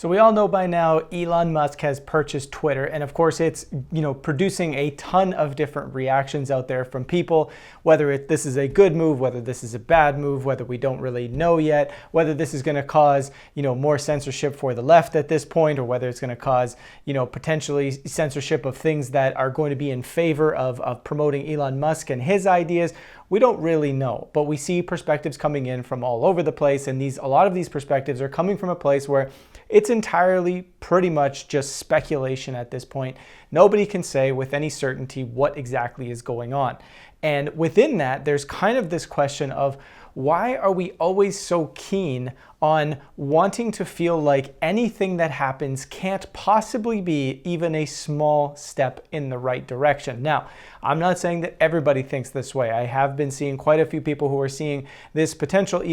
So we all know by now Elon Musk has purchased Twitter, and of course it's producing a ton of different reactions out there from people, whether this is a good move, whether this is a bad move, whether we don't really know yet, whether this is going to cause more censorship for the left at this point, or whether it's going to cause potentially censorship of things that are going to be in favor of promoting Elon Musk and his ideas. We don't really know, but we see perspectives coming in from all over the place, and a lot of these perspectives are coming from a place where it's entirely pretty much just speculation at this point. Nobody can say with any certainty what exactly is going on. And within that, there's kind of this question of, why are we always so keen on wanting to feel like anything that happens can't possibly be even a small step in the right direction? Now, I'm not saying that everybody thinks this way. I have been seeing quite a few people who are seeing this potential this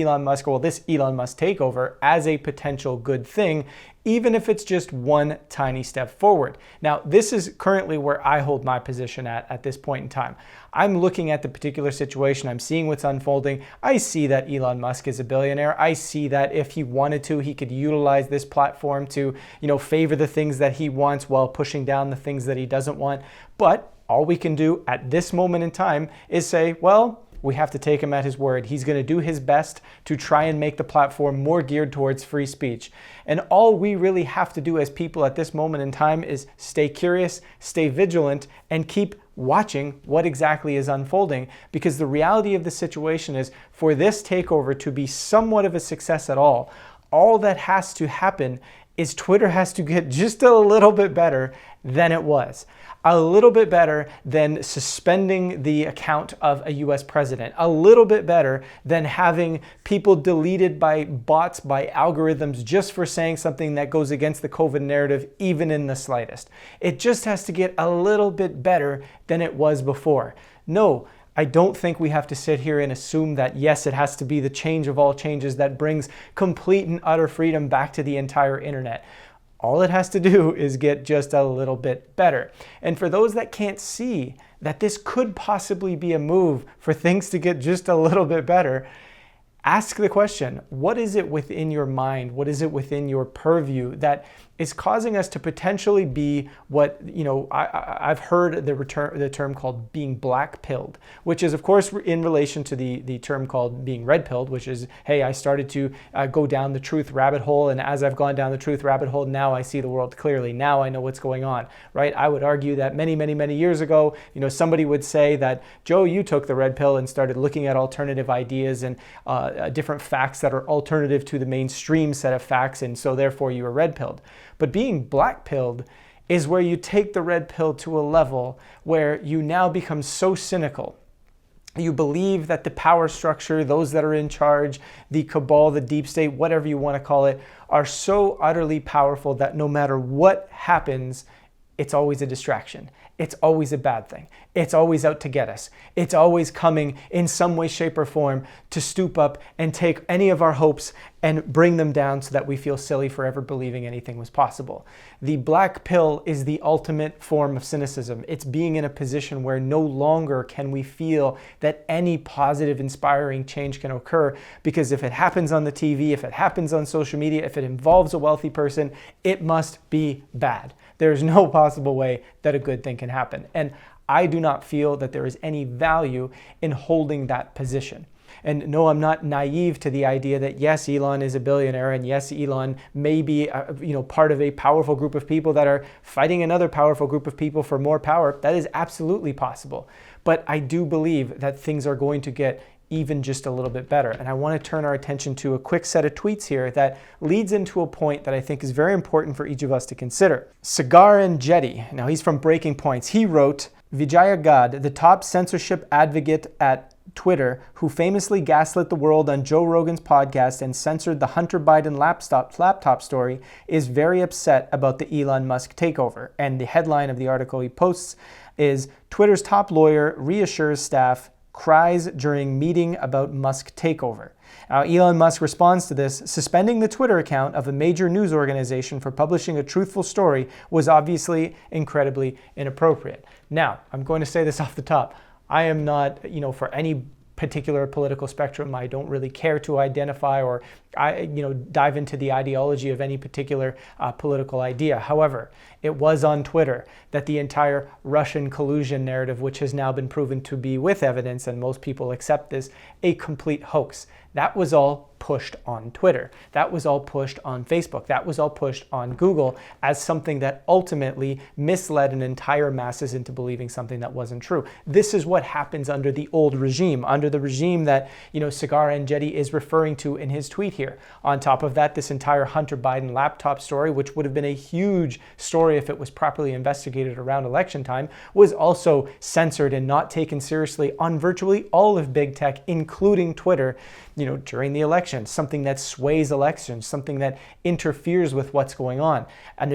Elon Musk takeover as a potential good thing, even if it's just one tiny step forward. Now, this is currently where I hold my position at this point in time. I'm looking at the particular situation. I'm seeing what's unfolding. I see that Elon Musk is a billionaire. I see that if he wanted to, he could utilize this platform to, favor the things that he wants while pushing down the things that he doesn't want. But all we can do at this moment in time is say, well, we have to take him at his word. He's going to do his best to try and make the platform more geared towards free speech. And all we really have to do as people at this moment in time is stay curious, stay vigilant, and keep watching what exactly is unfolding. Because the reality of the situation is, for this takeover to be somewhat of a success at all that has to happen is Twitter has to get just a little bit better than it was. A little bit better than suspending the account of a US president. A little bit better than having people deleted by bots, by algorithms, just for saying something that goes against the COVID narrative, even in the slightest. It just has to get a little bit better than it was before. No, I don't think we have to sit here and assume that, yes, it has to be the change of all changes that brings complete and utter freedom back to the entire internet. All it has to do is get just a little bit better. And for those that can't see that this could possibly be a move for things to get just a little bit better, ask the question, what is it within your mind? What is it within your purview that is causing us to potentially be what, I've heard the term called being black-pilled, which is, of course, in relation to the term called being red-pilled, which is, hey, I started to go down the truth rabbit hole, and as I've gone down the truth rabbit hole, now I see the world clearly. Now I know what's going on, right? I would argue that many, many, many years ago, somebody would say that, Joe, you took the red pill and started looking at alternative ideas and different facts that are alternative to the mainstream set of facts, and so therefore you were red-pilled. But being black-pilled is where you take the red pill to a level where you now become so cynical. You believe that the power structure, those that are in charge, the cabal, the deep state, whatever you want to call it, are so utterly powerful that no matter what happens, it's always a distraction. It's always a bad thing. It's always out to get us. It's always coming in some way, shape, or form to stoop up and take any of our hopes and bring them down so that we feel silly for ever believing anything was possible. The black pill is the ultimate form of cynicism. It's being in a position where no longer can we feel that any positive, inspiring change can occur, because if it happens on the TV, if it happens on social media, if it involves a wealthy person, it must be bad. There's no possible way that a good thing can happen. And I do not feel that there is any value in holding that position. And no, I'm not naive to the idea that, yes, Elon is a billionaire, and yes, Elon may be part of a powerful group of people that are fighting another powerful group of people for more power. That is absolutely possible. But I do believe that things are going to get even just a little bit better. And I want to turn our attention to a quick set of tweets here that leads into a point that I think is very important for each of us to consider. Cigar and Jetty, now he's from Breaking Points. He wrote, Vijaya Gad, the top censorship advocate at Twitter, who famously gaslit the world on Joe Rogan's podcast and censored the Hunter Biden laptop story, is very upset about the Elon Musk takeover. And the headline of the article he posts is, Twitter's top lawyer reassures staff, cries during meeting about Musk takeover. Now, Elon Musk responds to this, suspending the Twitter account of a major news organization for publishing a truthful story was obviously incredibly inappropriate. Now, I'm going to say this off the top. I am not, for any particular political spectrum. I don't really care to identify or dive into the ideology of any particular political idea. However, it was on Twitter that the entire Russian collusion narrative, which has now been proven to be, with evidence, and most people accept this, a complete hoax. That was all pushed on Twitter. That was all pushed on Facebook. That was all pushed on Google as something that ultimately misled an entire masses into believing something that wasn't true. This is what happens under the old regime, under the regime that, Sagar Enjeti is referring to in his tweet here. On top of that, this entire Hunter Biden laptop story, which would have been a huge story if it was properly investigated around election time, was also censored and not taken seriously on virtually all of big tech, including Twitter, during the election, something that sways elections, something that interferes with what's going on. An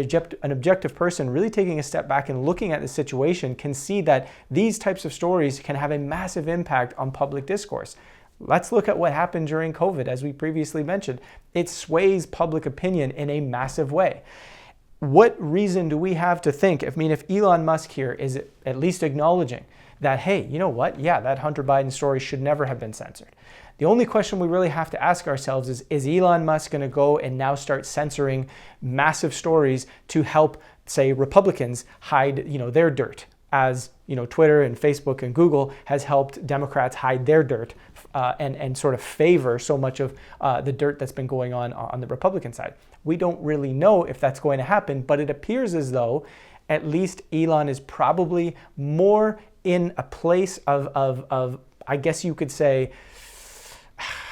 objective person really taking a step back and looking at the situation can see that these types of stories can have a massive impact on public discourse. Let's look at what happened during COVID, as we previously mentioned. It sways public opinion in a massive way. What reason do we have to think, if Elon Musk here is at least acknowledging that, hey, you know what? Yeah, that Hunter Biden story should never have been censored. The only question we really have to ask ourselves is Elon Musk going to go and now start censoring massive stories to help, say, Republicans hide, their dirt, as, Twitter and Facebook and Google has helped Democrats hide their dirt and sort of favor so much of the dirt that's been going on the Republican side. We don't really know if that's going to happen, but it appears as though at least Elon is probably more in a place of I guess you could say,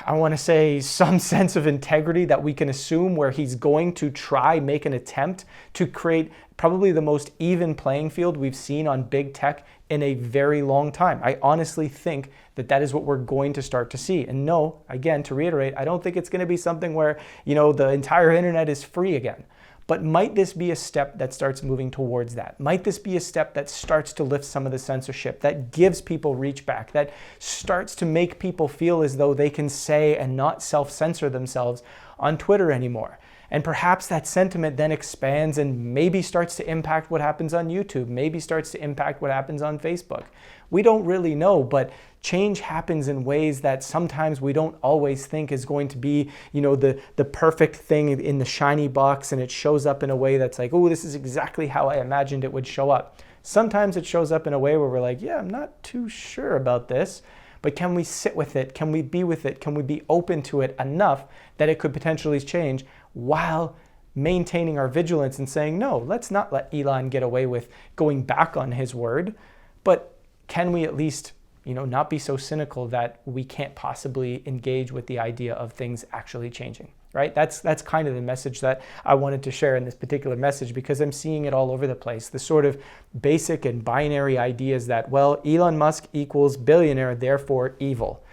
I want to say some sense of integrity that we can assume, where he's going to make an attempt to create probably the most even playing field we've seen on big tech in a very long time. I honestly think that is what we're going to start to see. And no, again, to reiterate, I don't think it's going to be something where, the entire internet is free again. But might this be a step that starts moving towards that? Might this be a step that starts to lift some of the censorship, that gives people reach back, that starts to make people feel as though they can say and not self-censor themselves on Twitter anymore? And perhaps that sentiment then expands and maybe starts to impact what happens on YouTube, maybe starts to impact what happens on Facebook. We don't really know, but change happens in ways that sometimes we don't always think is going to be, the perfect thing in the shiny box, and it shows up in a way that's like, oh, this is exactly how I imagined it would show up. Sometimes it shows up in a way where we're like, yeah, I'm not too sure about this. But can we sit with it? Can we be with it? Can we be open to it enough that it could potentially change, while maintaining our vigilance and saying, no, let's not let Elon get away with going back on his word. But can we at least, not be so cynical that we can't possibly engage with the idea of things actually changing, right? That's kind of the message that I wanted to share in this particular message, because I'm seeing it all over the place. The sort of basic and binary ideas that, well, Elon Musk equals billionaire, therefore evil.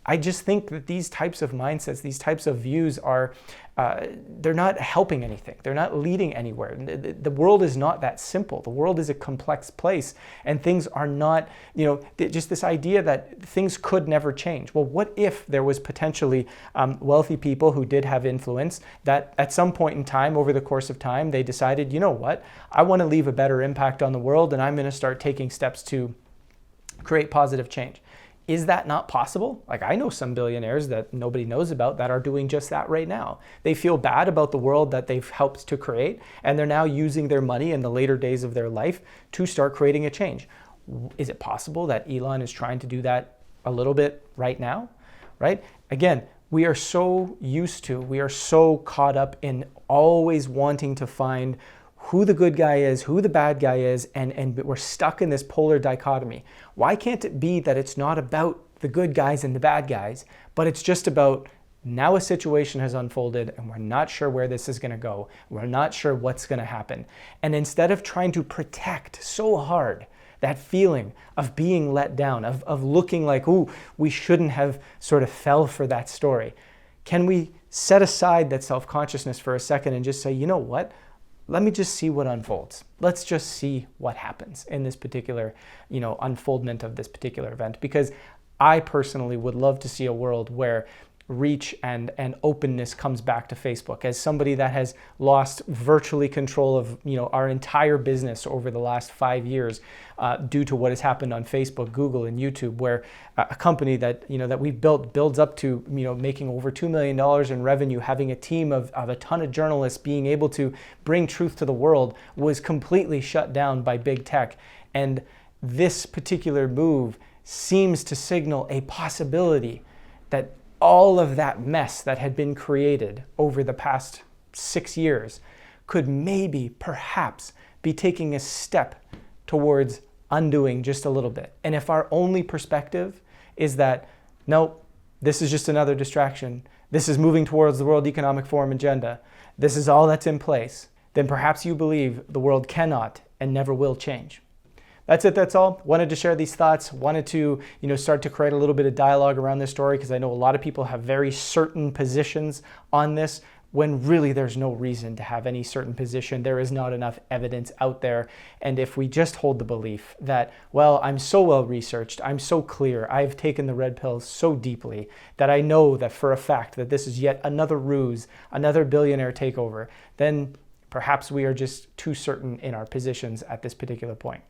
I just think that these types of mindsets, these types of views are, they're not helping anything. They're not leading anywhere. The world is not that simple. The world is a complex place, and things are not, just this idea that things could never change. Well, what if there was potentially wealthy people who did have influence that at some point in time, over the course of time, they decided, you know what, I want to leave a better impact on the world, and I'm going to start taking steps to create positive change. Is that not possible? Like, I know some billionaires that nobody knows about that are doing just that right now. They feel bad about the world that they've helped to create, and they're now using their money in the later days of their life to start creating a change. Is it possible that Elon is trying to do that a little bit right now, right? Again, we are so caught up in always wanting to find who the good guy is, who the bad guy is, and we're stuck in this polar dichotomy. Why can't it be that it's not about the good guys and the bad guys, but it's just about, now a situation has unfolded and we're not sure where this is going to go. We're not sure what's going to happen. And instead of trying to protect so hard that feeling of being let down, of looking like, ooh, we shouldn't have sort of fell for that story, can we set aside that self-consciousness for a second and just say, you know what? Let me just see what unfolds. Let's just see what happens in this particular, unfoldment of this particular event. Because I personally would love to see a world where reach and openness comes back to Facebook. As somebody that has lost virtually control of our entire business over the last 5 years due to what has happened on Facebook, Google, and YouTube, where a company that that we've built builds up to making over $2 million in revenue, having a team of a ton of journalists, being able to bring truth to the world, was completely shut down by big tech. And this particular move seems to signal a possibility that all of that mess that had been created over the past 6 years could maybe, perhaps, be taking a step towards undoing just a little bit. And if our only perspective is that, nope, this is just another distraction, this is moving towards the World Economic Forum agenda, this is all that's in place, then perhaps you believe the world cannot and never will change. That's it, that's all. Wanted to share these thoughts, wanted to start to create a little bit of dialogue around this story, because I know a lot of people have very certain positions on this, when really there's no reason to have any certain position. There is not enough evidence out there. And if we just hold the belief that, well, I'm so well researched, I'm so clear, I've taken the red pill so deeply that I know that for a fact that this is yet another ruse, another billionaire takeover, then perhaps we are just too certain in our positions at this particular point.